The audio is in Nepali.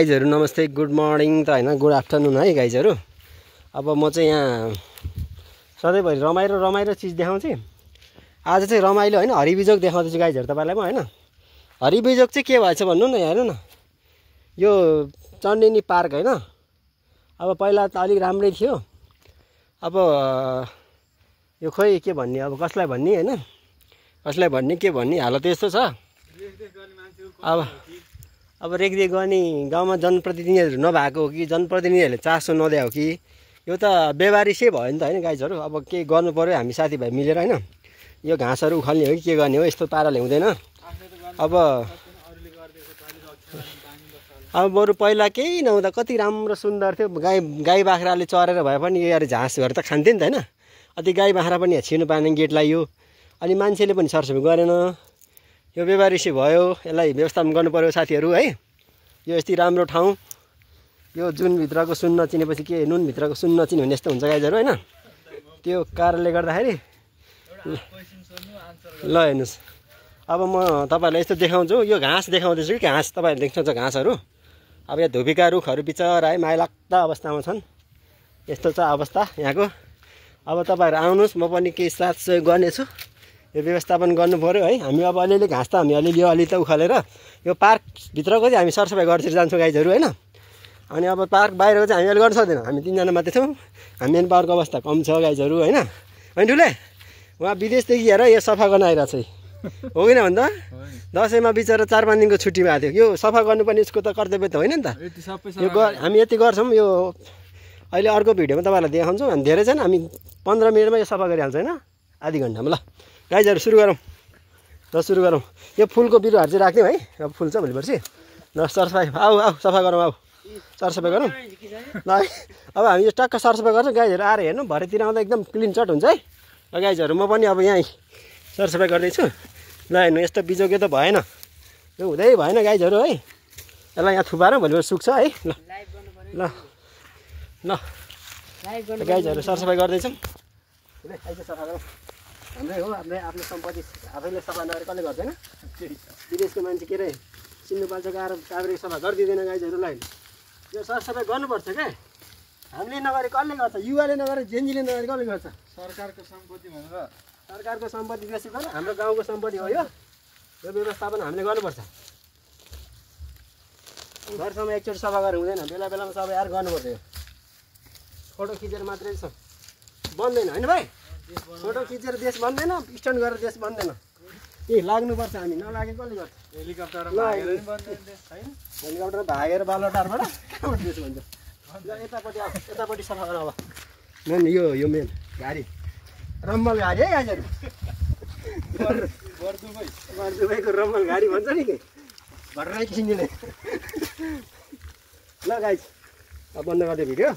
गाइजहरु नमस्ते, गुड मर्निङ त हैन, गुड आफ्टरनुन है गाइजहरु। अब म चाहिँ यहाँ सधैँभरि रमाइलो चिज देखाउँछु। आज चाहिँ रमाइलो हैन, हरिबिजोग देखाउँदैछु गाइजहरु तपाईलाई म हैन। हरिबिजोग चाहिँ के भएछ भन्नु न, हेर्नु न, यो चण्डेनी पार्क हैन। अब पहिला त अलि राम्रै थियो, अब यो खोइ के भन्ने, अब कसलाई भन्ने हैन, कसलाई भन्ने के भन्ने हालत यस्तो छ। अब रेखदेख गर्ने गाउँमा जनप्रतिनिधिहरू नभएको हो कि जनप्रतिनिधिहरूले चासो नदिएको कि, यो त बेबारिसै भयो नि त हैन गाइजहरु। अब के गर्नु पर्यो हामी साथीभाइ मिलेर हैन, यो घाँसहरू उखाल्ने हो कि के गर्ने हो, यस्तो पाराले हुँदैन। अब बरु पहिला केही नहुँदा कति राम्रो सुन्दर थियो, गाई बाख्राले चरेर भए पनि यो घाँसहरू त खान्थ्यो नि त हैन। अति गाई बाख्रा पनि यहाँ छिर्नु पाएन गेट लगाइयो, अनि मान्छेले पनि सरसफाइ गरेन। यो बेबारिसै भयो, यसलाई व्यवस्थापन गर्नु पर्यो साथीहरू है। यो यति राम्रो ठाउँ, यो जुन भित्रको सुन नचिनेपछि के नुन भित्रको सुन नचिने हुने यस्तो हुन्छ गाइजहरु हैन। त्यो कारणले गर्दाखेरि ल हेर्नुस्, अब म तपाईहरुलाई यस्तो देखाउँछु। यो घाँस देखाउँदैछु कि घाँस तपाईहरुले देख्नुहुन्छ घाँसहरू। अब यहाँ धुपीका रुखहरू बिचरा है माइलाग्दा अवस्थामा छन्। यस्तो छ अवस्था यहाँको। अब तपाईहरु आउनुस्, म पनि केही साथ सहयोग गर्नेछु। यो व्यवस्थापन गर्नु पर्यो है। हामी अब अलिअलि घाँस त हामी अलि त उखालेर यो पार्क भित्रको चाहिँ हामी सरसफाइ गर्दै जान्छौँ गाइजहरु हैन। अनि अब पार्क बाहिरको चाहिँ हामी अहिले गर्न सक्दैनौँ, हामी तीनजना मात्रै छौँ। हामी मेन पावरको अवस्था कम छ गाइजहरु हैन। अनि ठुले उहाँ विदेशदेखि हेर यो सफा गर्न आइरहेको छ, हो किन भन्दा दसैँमा बिचरा 4-5 दिनको छुट्टी भएको थियो। यो सफा गर्नु पनि यसको त कर्तव्य त होइन नि त। यो हामी यति गर्छौँ। यो अहिले अर्को भिडियोमा तपाईँहरूलाई देखाउँछौँ। हामी धेरै छैन, हामी 15 मिनटमा यो सफा गरिहाल्छ होइन, आधी घन्टामा। ल गाइजहरु सुरु गरौँ, सुरु गरौँ। यो फुलको बिरुवाहरू चाहिँ राख्यौँ है, अब फुल छ भोलि पर्सि। ल सरसफाइ आऊ सफा गरौँ, आऊ सरसफाइ गरौँ। ल अब हामी यो टक्क सरसफाइ गर्छौँ गाइजहरु। आएर हेर्नु, भरेतिर आउँदा एकदम क्लिन चट हुन्छ है। ल गाइजहरु म पनि अब यहीँ सरसफाइ गर्दैछु। ल हेर्नु, यस्तो बिजोगे त भएन, यो हुँदै भएन गाइजहरु है। यसलाई यहाँ थुपारौँ, भोलि सुक्छ है। ल ल ल गाइजहरु सरसफाइ गर्दैछौँ। सफा गरौँ, हाम्रै हो, आफ्नो सम्पत्ति आफैले सफा नगरेर कसले गर्दैन। विदेशको मान्छे के अरे सिन्धुपाल्चोको आएर काभ्रे सफा गरिदिँदैन गाइजहरुलाई। यो सरसफाइ गर्नुपर्छ क्या, हामीले नगरे कसले गर्छ, युवाले नगरे जेन्जीले नगरे कसले गर्छ। सरकारको सम्पत्ति भनेर, सरकारको सम्पत्ति बेसी गर्न, हाम्रो गाउँको सम्पत्ति हो यो व्यवस्थापन हामीले गर्नुपर्छ। घरसम्म एकचोटि सफा गरेर हुँदैन, बेला बेलामा सबै आएर गर्नुपर्छ। यो फोटो खिचेर मात्रै बन्दैन होइन भाइ, फोटो खिचेर देश बन्दैन, स्ट्यान्ड गरेर देश बन्दैन। ए लाग्नुपर्छ, हामी नलागे कसले गर्छ। हेलिकप्टरमा भागेर बालोटारबाट कहाँबाट देश भन्छ। ल यतापट्टि आऊ, यतापट्टि सफा गर। अब मेन यो मेन गाडी, रम्बल गाडी है गाइजहरु। बर्दुभाइको रम्बल गाडी भन्छ नि के, भर्रै किसिमले। ल गाइज अब बन्द गरिदियो भिडियो।